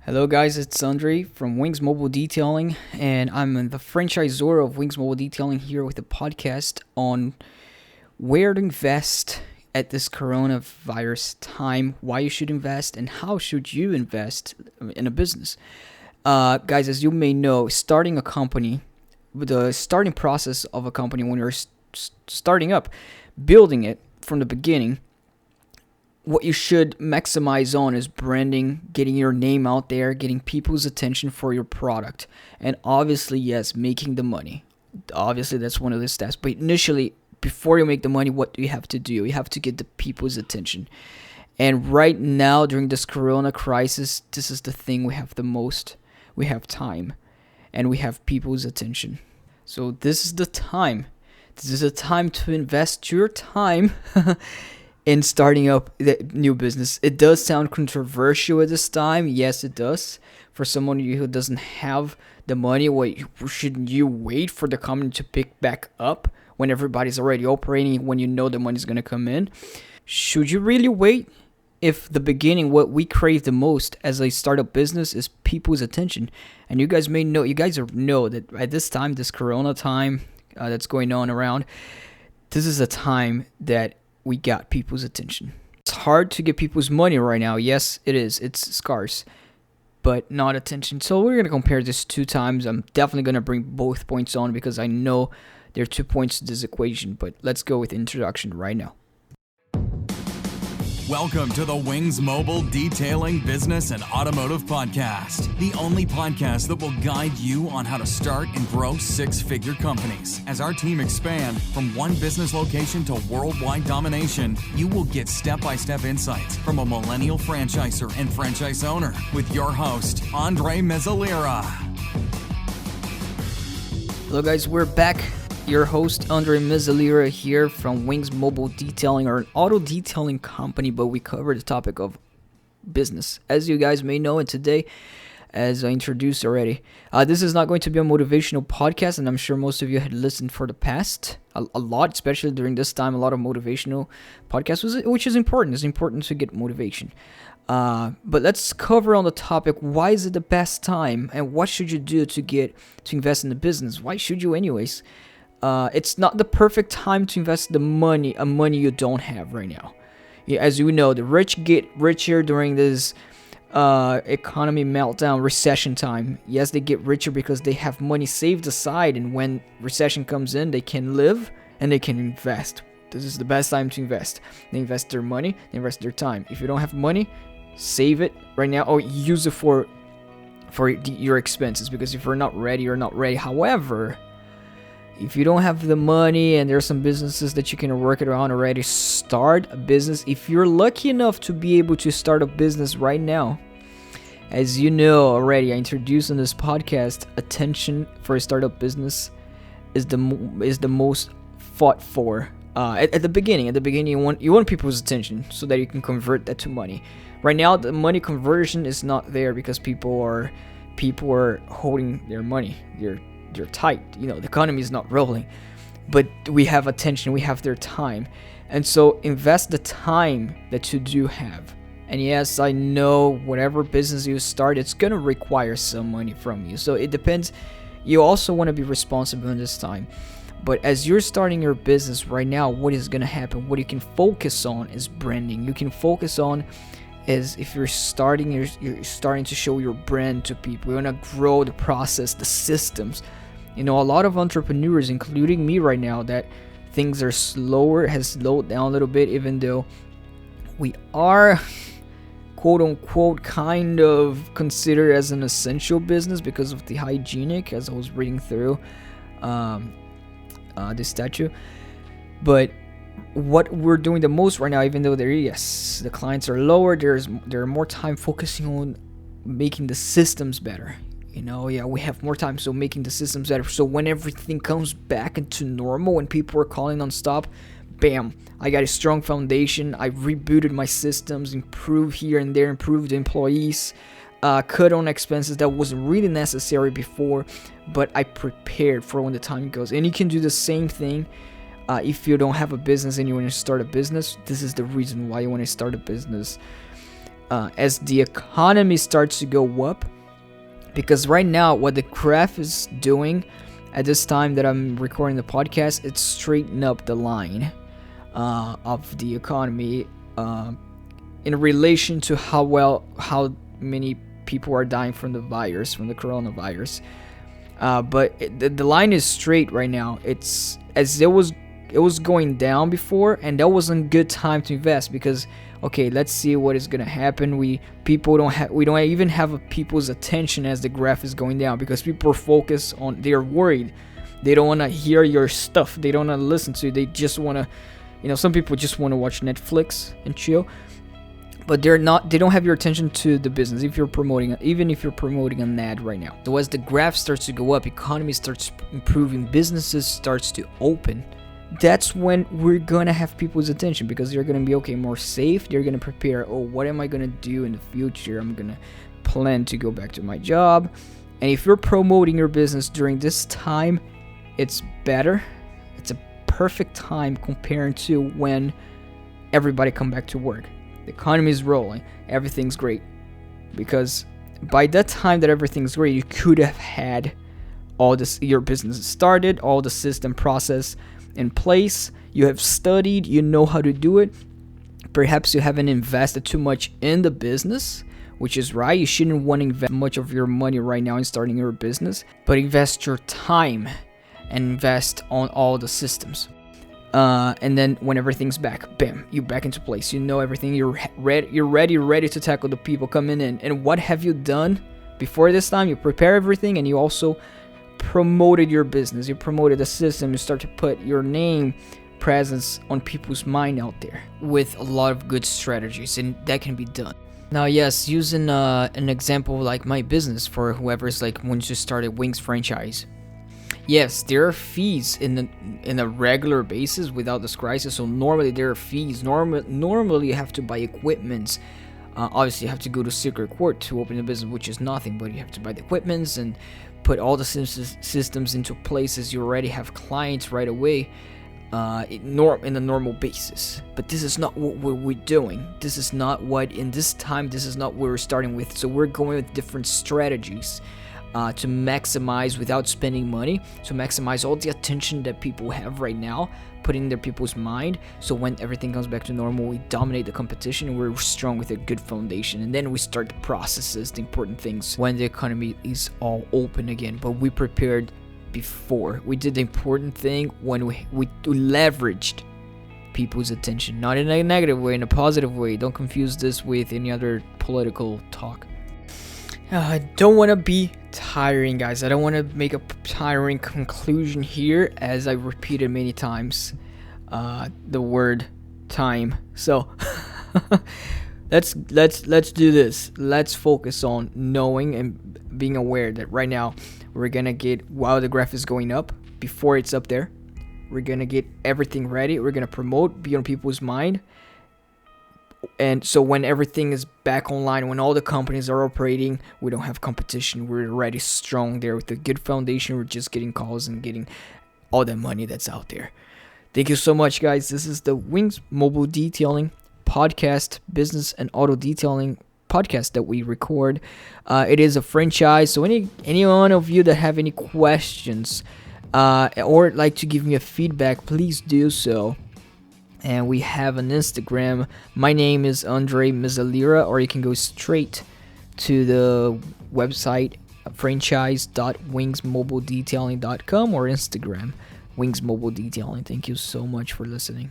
Hello guys, it's Andre from Wings Mobile Detailing, and I'm the franchisor of Wings Mobile Detailing here with a podcast on where to invest at this coronavirus time, why you should invest, and how should you invest in a business. Guys, as you may know, starting a company, the starting process of a company when you're starting up, building it from the beginning, what you should maximize on is branding, getting your name out there, getting people's attention for your product. And obviously, yes, making the money. Obviously, that's one of the steps. But initially, before you make the money, what do you have to do? You have to get the people's attention. And right now, during this corona crisis, this is the thing we have the most. We have time and we have people's attention. So this is the time. This is a time to invest your time in starting up the new business. It does sound controversial at this time. Yes, it does. For someone who doesn't have the money, shouldn't you wait for the company to pick back up when everybody's already operating, when you know the money's going to come in? Should you really wait? If the beginning, what we crave the most as a startup business is people's attention. And you guys know that at this time, this corona time that's going on around, this is a time that we got people's attention. It's hard to get people's money right now. Yes, it is. It's scarce, but not attention. So we're going to compare this two times. I'm definitely going to bring both points on because I know there are 2 points to this equation, but let's go with introduction right now. Welcome to the Wings Mobile Detailing Business and Automotive Podcast, the only podcast that will guide you on how to start and grow six-figure companies. As our team expand from one business location to worldwide domination, you will get step-by-step insights from a millennial franchisor and franchise owner with your host, Andre Mezzalira. Hello guys, we're back. Your host, Andre Mezzalira here from Wings Mobile Detailing, or an auto detailing company, but we cover the topic of business, as you guys may know. And today, as I introduced already, this is not going to be a motivational podcast, and I'm sure most of you had listened for the past a lot, especially during this time, a lot of motivational podcasts, which is important. It's important to get motivation. But let's cover on the topic, why is it the best time, and what should you do to invest in the business? Why should you anyways? It's not the perfect time to invest money you don't have right now. As you know, the rich get richer during this economy meltdown, recession time. Yes, they get richer because they have money saved aside, and when recession comes in, they can live and they can invest. This is the best time to invest. They invest their money, they invest their time. If you don't have money, save it right now or use it for your expenses, because if you're not ready, you're not ready. However, if you don't have the money and there's some businesses that you can work it around already, start a business. If you're lucky enough to be able to start a business right now, as you know already, I introduced in this podcast, attention for a startup business is the most fought for. At the beginning, you want people's attention so that you can convert that to money. Right now, the money conversion is not there because people are holding their money. They're tight. The economy is not rolling, but we have attention, we have their time, and so invest the time that you do have. And yes, I know whatever business you start, it's gonna require some money from you, so it depends. You also want to be responsible in this time, but as you're starting your business right now, what is gonna happen, what you can focus on is branding. You can focus on is if you're starting to show your brand to people. You want to grow the process, the systems. A lot of entrepreneurs, including me right now, that things are has slowed down a little bit, even though we are quote unquote kind of considered as an essential business because of the hygienic, as I was reading through this statue. But what we're doing the most right now, even though the clients are lower, there are more time focusing on making the systems better. We have more time, so making the systems better. So when everything comes back into normal, when people are calling non-stop, bam, I got a strong foundation. I rebooted my systems, improved here and there, improved employees, cut on expenses that wasn't really necessary before, but I prepared for when the time goes. And you can do the same thing. If you don't have a business and you want to start a business, this is the reason why you want to start a business. as the economy starts to go up. Because right now, what the graph is doing at this time that I'm recording the podcast, it's straightening up the line of the economy in relation to how many people are dying from the coronavirus. But the line is straight right now. It's as it was going down before, and that wasn't a good time to invest because, okay, let's see what is gonna happen. We don't even have people's attention as the graph is going down because people are focused on. They're worried. They don't want to hear your stuff. They don't want to listen to you. They just want to, some people just want to watch Netflix and chill. But they don't have your attention to the business even if you're promoting an ad right now. So as the graph starts to go up, economy starts improving, businesses starts to open, that's when we're gonna have people's attention because they're gonna be more safe. They're gonna prepare, what am I gonna do in the future? I'm gonna plan to go back to my job. And if you're promoting your business during this time, it's better. It's a perfect time compared to when everybody come back to work. The economy is rolling, everything's great, because by that time that everything's great, you could have had all this, your business started, all the system process in place, you have studied, you know how to do it. Perhaps you haven't invested too much in the business, which is right. You shouldn't want to invest much of your money right now in starting your business, but invest your time and invest on all the systems. And then when everything's back, bam, you're back into place. You know everything. You're ready to tackle the people coming in. And what have you done before this time? You prepare everything, and you also promoted your business. You promoted the system. You start to put your name, presence on people's mind out there with a lot of good strategies, and that can be done. Now, yes, using an example like my business for whoever's wants to start a Wings franchise. Yes, there are fees in a regular basis without this crisis. So normally there are fees. Normally you have to buy equipments. Obviously you have to go to secret court to open a business, which is nothing. But you have to buy the equipments and put all the systems into places. You already have clients right away in a normal basis. But this is not what we're doing. This is not what in this time. This is not what we're starting with. So we're going with different strategies. To maximize without spending money, to maximize all the attention that people have right now, put in their people's mind. So when everything comes back to normal, we dominate the competition and we're strong with a good foundation. And then we start the processes, the important things when the economy is all open again. But we prepared before. We did the important thing when we leveraged people's attention, not in a negative way, in a positive way. Don't confuse this with any other political talk. I don't want to be tiring, guys. I don't want to make a tiring conclusion here, as I repeated many times the word time. So let's do this. Let's focus on knowing and being aware that right now we're gonna get, while the graph is going up, before it's up there, we're gonna get everything ready. We're gonna promote, be on people's mind. And so when everything is back online, when all the companies are operating, we don't have competition. We're already strong there with a good foundation. We're just getting calls and getting all the money that's out there. Thank you so much, guys. This is the Wings Mobile Detailing Podcast, business and auto detailing podcast that we record. It is a franchise. So any one of you that have any questions or like to give me a feedback, please do so. And we have an Instagram. My name is Andre Mizalira, or you can go straight to the website franchise.wingsmobiledetailing.com or Instagram Wings Mobile Detailing. Thank you so much for listening.